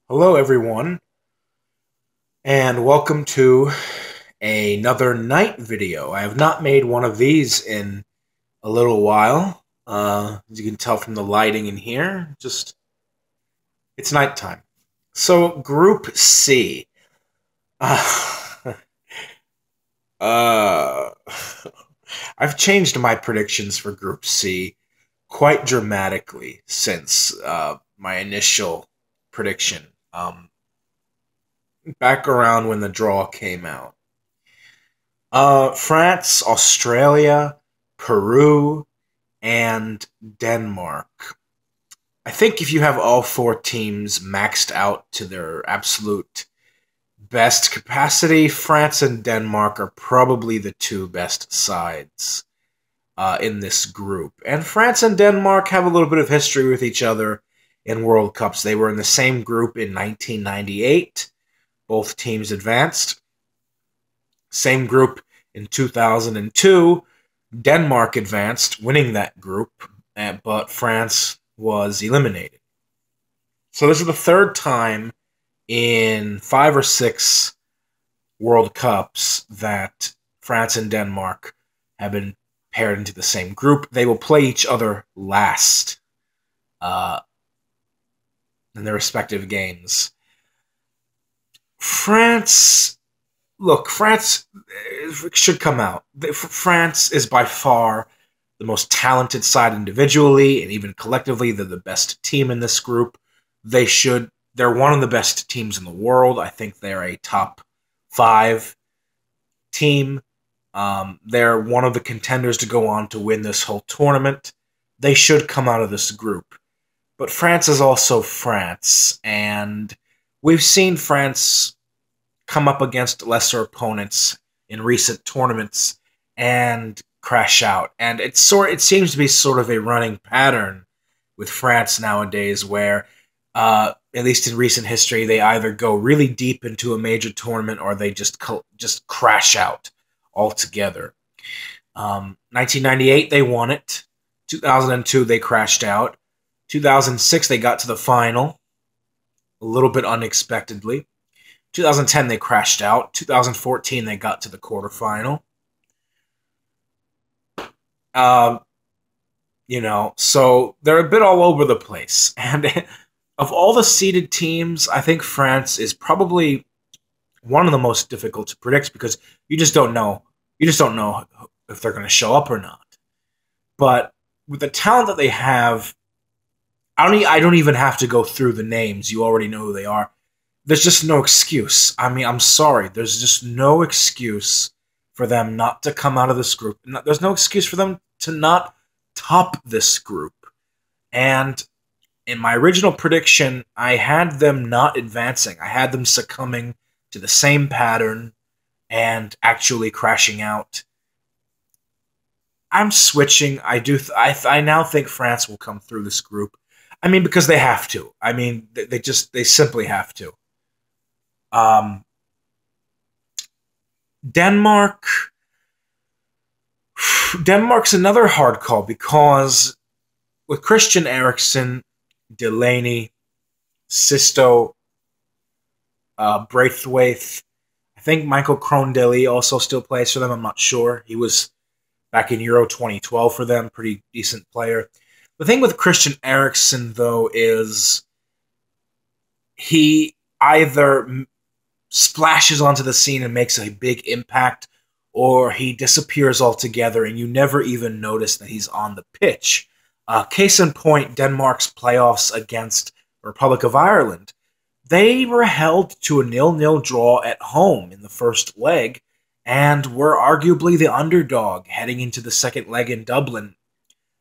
Hello, everyone, and welcome to another night video. I have not made one of these in a little while. As you can tell from the lighting in here, it's nighttime. So, Group C. Uh, uh, I've changed my predictions for Group C quite dramatically since my initial prediction. Back around when the draw came out. France, Australia, Peru, and Denmark. I think if you have all four teams maxed out to their absolute best capacity, France and Denmark are probably the two best sides in this group. And France and Denmark have a little bit of history with each other in World Cups. They were in the same group in 1998. Both teams advanced. Same group in 2002. Denmark advanced, winning that group, but France was eliminated. So this is the third time in 5 or 6 World Cups that France and Denmark have been paired into the same group. They will play each other last in their respective games. France should come out. France is by far the most talented side individually and even collectively. They're the best team in this group. They're one of the best teams in the world. I think they're a top 5 team. They're one of the contenders to go on to win this whole tournament. They should come out of this group. But France is also France, and we've seen France come up against lesser opponents in recent tournaments and crash out. And it seems to be sort of a running pattern with France nowadays where, at least in recent history, they either go really deep into a major tournament or they just crash out altogether. 1998, they won it. 2002, they crashed out. 2006, they got to the final, a little bit unexpectedly. 2010, they crashed out. 2014, they got to the quarterfinal. So they're a bit all over the place. And of all the seeded teams, I think France is probably one of the most difficult to predict because you just don't know. You just don't know if they're going to show up or not. But with the talent that they have, I don't even have to go through the names. You already know who they are. There's just no excuse. I mean, I'm sorry. There's just no excuse for them not to come out of this group. There's no excuse for them to not top this group. And in my original prediction, I had them not advancing. I had them succumbing to the same pattern and actually crashing out. I'm switching. I now think France will come through this group. I mean, because they have to. I mean, they simply have to. Denmark. Denmark's another hard call because with Christian Eriksen, Delaney, Sisto, Braithwaite, I think Michael Krondeli also still plays for them. I'm not sure. He was back in Euro 2012 for them. Pretty decent player. The thing with Christian Eriksen, though, is he either splashes onto the scene and makes a big impact, or he disappears altogether and you never even notice that he's on the pitch. Case in point, Denmark's playoffs against the Republic of Ireland. They were held to a 0-0 draw at home in the first leg and were arguably the underdog heading into the second leg in Dublin,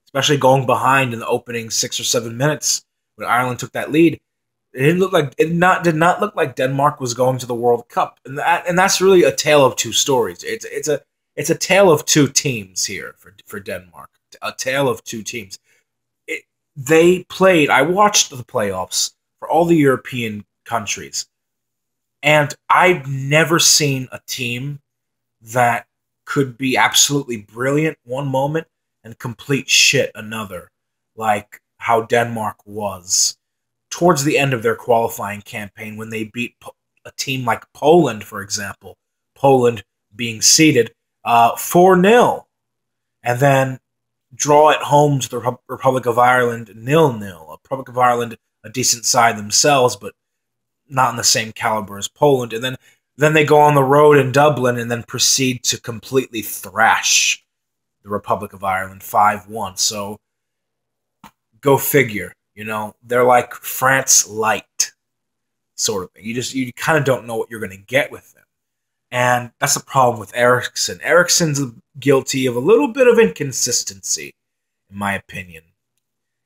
especially going behind in the opening 6 or 7 minutes when Ireland took that lead. Did not look like Denmark was going to the World Cup, and that's really a tale of two stories. It's a tale of two teams here for Denmark. A tale of two teams. They played. I watched the playoffs for all the European countries, and I've never seen a team that could be absolutely brilliant one moment and complete shit another, like how Denmark was towards the end of their qualifying campaign when they beat a team like Poland, for example, Poland being seeded 4-0, and then draw at home to the Republic of Ireland 0-0. Republic of Ireland, a decent side themselves, but not in the same caliber as Poland. And then they go on the road in Dublin and then proceed to completely thrash the Republic of Ireland 5-1. So go figure. They're like France light, sort of thing. You kind of don't know what you're going to get with them. And that's the problem with Eriksson. Eriksson's guilty of a little bit of inconsistency, in my opinion.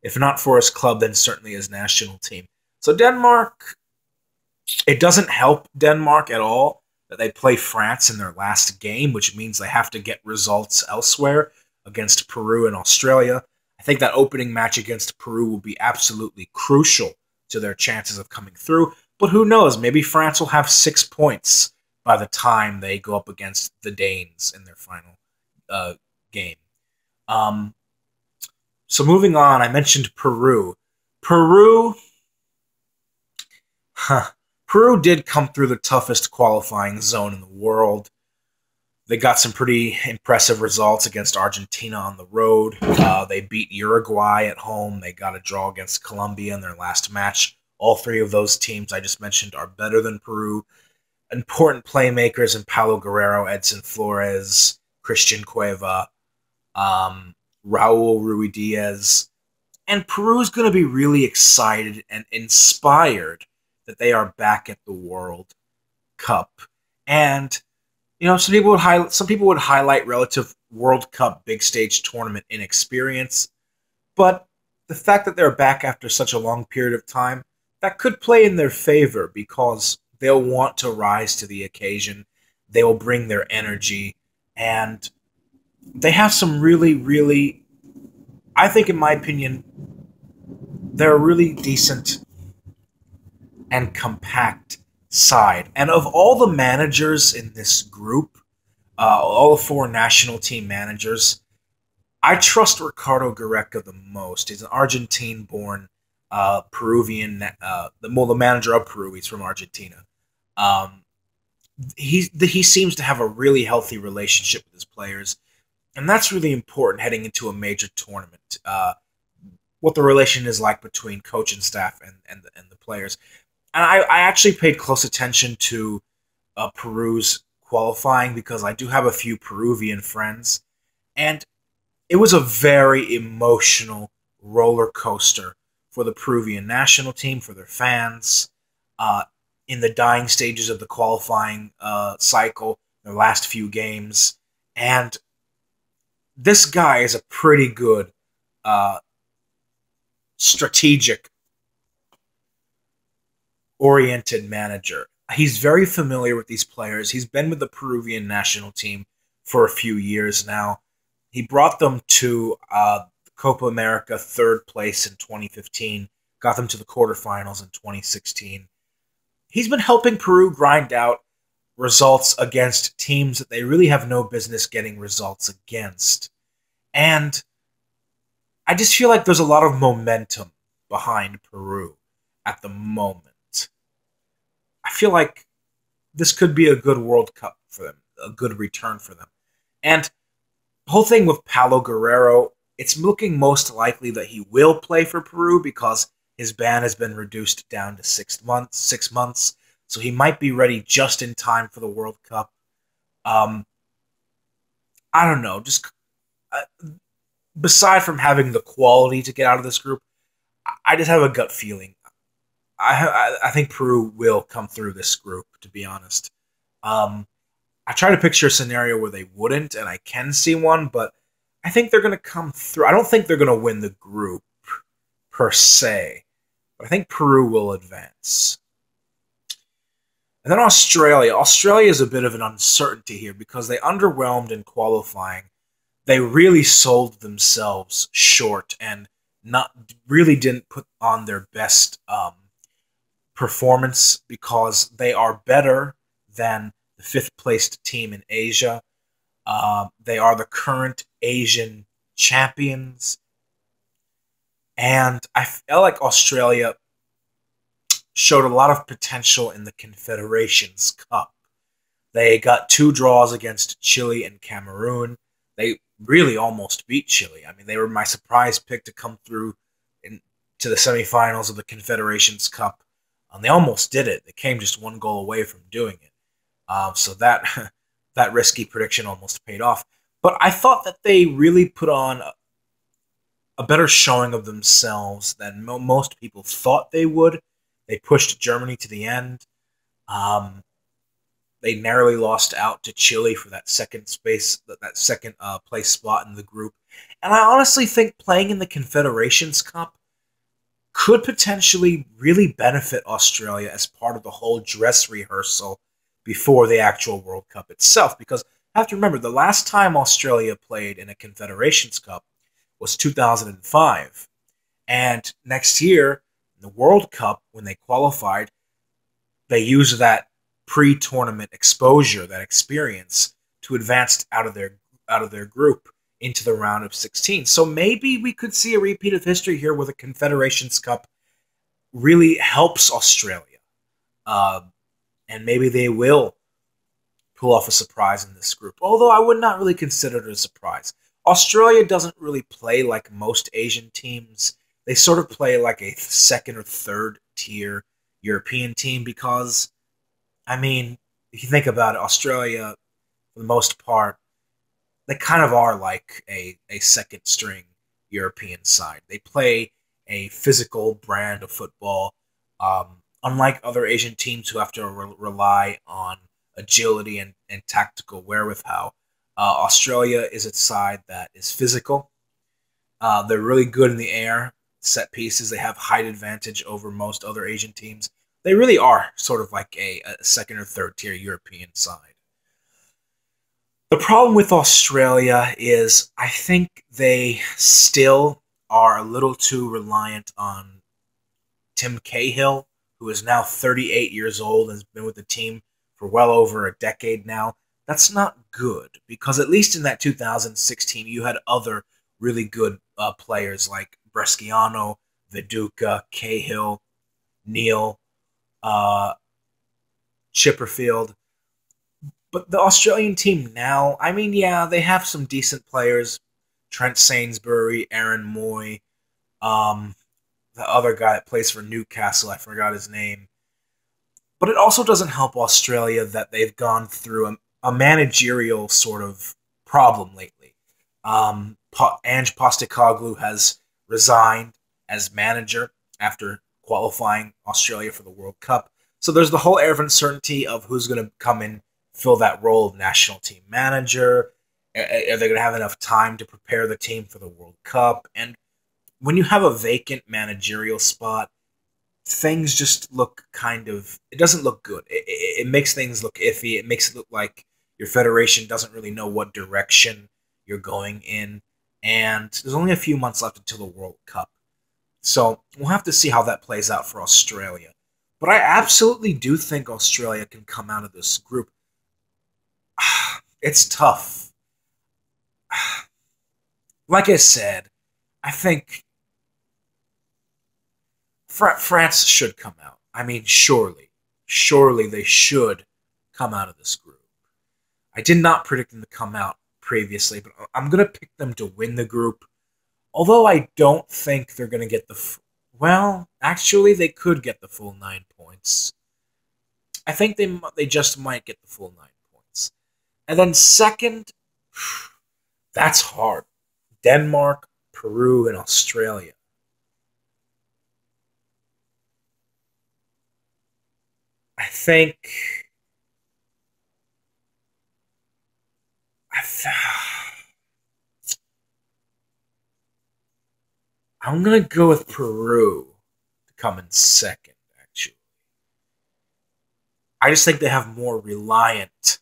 If not for his club, then certainly his national team. So Denmark, it doesn't help Denmark at all that they play France in their last game, which means they have to get results elsewhere against Peru and Australia. I think that opening match against Peru will be absolutely crucial to their chances of coming through. But who knows? Maybe France will have 6 points by the time they go up against the Danes in their final game. So moving on, I mentioned Peru. Peru did come through the toughest qualifying zone in the world. They got some pretty impressive results against Argentina on the road. They beat Uruguay at home. They got a draw against Colombia in their last match. All 3 of those teams I just mentioned are better than Peru. Important playmakers in Paulo Guerrero, Edson Flores, Christian Cueva, Raul Ruidiaz. And Peru's going to be really excited and inspired that they are back at the World Cup. And, some people would highlight relative World Cup big stage tournament inexperience. But the fact that they're back after such a long period of time, that could play in their favor because they'll want to rise to the occasion. They will bring their energy. And they have some really, really, I think in my opinion, they're a really decent and compact side. And of all the managers in this group, all the 4 national team managers, I trust Ricardo Gareca the most. He's an Argentine-born Peruvian, the manager of Peru. He's from Argentina. He seems to have a really healthy relationship with his players, and that's really important heading into a major tournament. What the relation is like between coach and staff and the players. And I actually paid close attention to Peru's qualifying because I do have a few Peruvian friends, and it was a very emotional roller coaster for the Peruvian national team, for their fans, in the dying stages of the qualifying cycle, their last few games. And this guy is a pretty good strategic oriented manager. He's very familiar with these players. He's been with the Peruvian national team for a few years now. He brought them to Copa America 3rd place in 2015, got them to the quarterfinals in 2016. He's been helping Peru grind out results against teams that they really have no business getting results against. And I just feel like there's a lot of momentum behind Peru at the moment. I feel like this could be a good World Cup for them, a good return for them. And the whole thing with Paulo Guerrero, it's looking most likely that he will play for Peru because his ban has been reduced down to 6 months. So he might be ready just in time for the World Cup. I don't know. Just beside from having the quality to get out of this group, I just have a gut feeling. I think Peru will come through this group, to be honest. I try to picture a scenario where they wouldn't, and I can see one, but I think they're going to come through. I don't think they're going to win the group, per se, but I think Peru will advance. And then Australia. Australia is a bit of an uncertainty here because they underwhelmed in qualifying. They really sold themselves short and really didn't put on their best performance because they are better than the 5th placed team in Asia. They are the current Asian champions. And I feel like Australia showed a lot of potential in the Confederations Cup. They got 2 draws against Chile and Cameroon. They really almost beat Chile. I mean, they were my surprise pick to come through to the semifinals of the Confederations Cup. They almost did it. They came just 1 goal away from doing it. So that that risky prediction almost paid off. But I thought that they really put on a better showing of themselves than most people thought they would. They pushed Germany to the end. They narrowly lost out to Chile for that second place spot in the group. And I honestly think playing in the Confederations Cup could potentially really benefit Australia as part of the whole dress rehearsal before the actual World Cup itself. Because you have to remember, the last time Australia played in a Confederations Cup was 2005. And next year, in the World Cup, when they qualified, they used that pre-tournament exposure, that experience, to advance out of their group into the round of 16. So maybe we could see a repeat of history here where the Confederations Cup really helps Australia. And maybe they will pull off a surprise in this group. Although I would not really consider it a surprise. Australia doesn't really play like most Asian teams. They sort of play like a second or third tier European team because, I mean, if you think about it, Australia, for the most part, they kind of are like a second string European side. They play a physical brand of football. Unlike other Asian teams who have to rely on agility and tactical wherewithal, Australia is a side that is physical. They're really good in the air, set pieces. They have height advantage over most other Asian teams. They really are sort of like a second or third tier European side. The problem with Australia is I think they still are a little too reliant on Tim Cahill, who is now 38 years old and has been with the team for well over a decade now. That's not good, because at least in that 2016, you had other really good players like Bresciano, Viduka, Cahill, Neil, Chipperfield. But the Australian team now, I mean, yeah, they have some decent players. Trent Sainsbury, Aaron Moy, the other guy that plays for Newcastle, I forgot his name. But it also doesn't help Australia that they've gone through a managerial sort of problem lately. Ange Postecoglou has resigned as manager after qualifying Australia for the World Cup. So there's the whole air of uncertainty of who's going to come in, fill that role of national team manager. Are they going to have enough time to prepare the team for the World Cup? And when you have a vacant managerial spot, things just look it doesn't look good. It makes things look iffy. It makes it look like your federation doesn't really know what direction you're going in. And there's only a few months left until the World Cup. So we'll have to see how that plays out for Australia. But I absolutely do think Australia can come out of this group. It's tough. Like I said, I think France should come out. I mean, surely they should come out of this group. I did not predict them to come out previously, but I'm going to pick them to win the group. Although I don't think they're going to get well, actually, they could get the full 9 points. I think they just might get the full 9 points. And then second, that's hard. Denmark, Peru, and Australia. I think I'm going to go with Peru to come in second, actually. I just think they have more reliant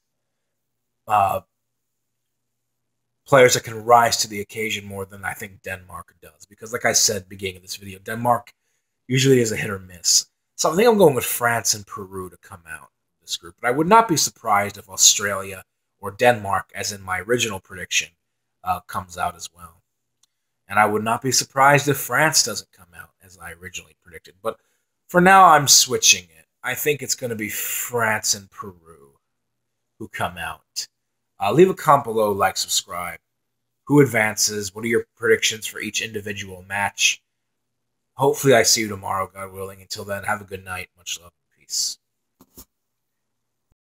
players that can rise to the occasion more than I think Denmark does. Because like I said at the beginning of this video, Denmark usually is a hit or miss. So I think I'm going with France and Peru to come out of this group. But I would not be surprised if Australia or Denmark, as in my original prediction, comes out as well. And I would not be surprised if France doesn't come out, as I originally predicted. But For now, I'm switching it. I think it's going to be France and Peru who come out. Leave a comment below, like, subscribe. Who advances? What are your predictions for each individual match? Hopefully I see you tomorrow, God willing. Until then, have a good night. Much love and peace.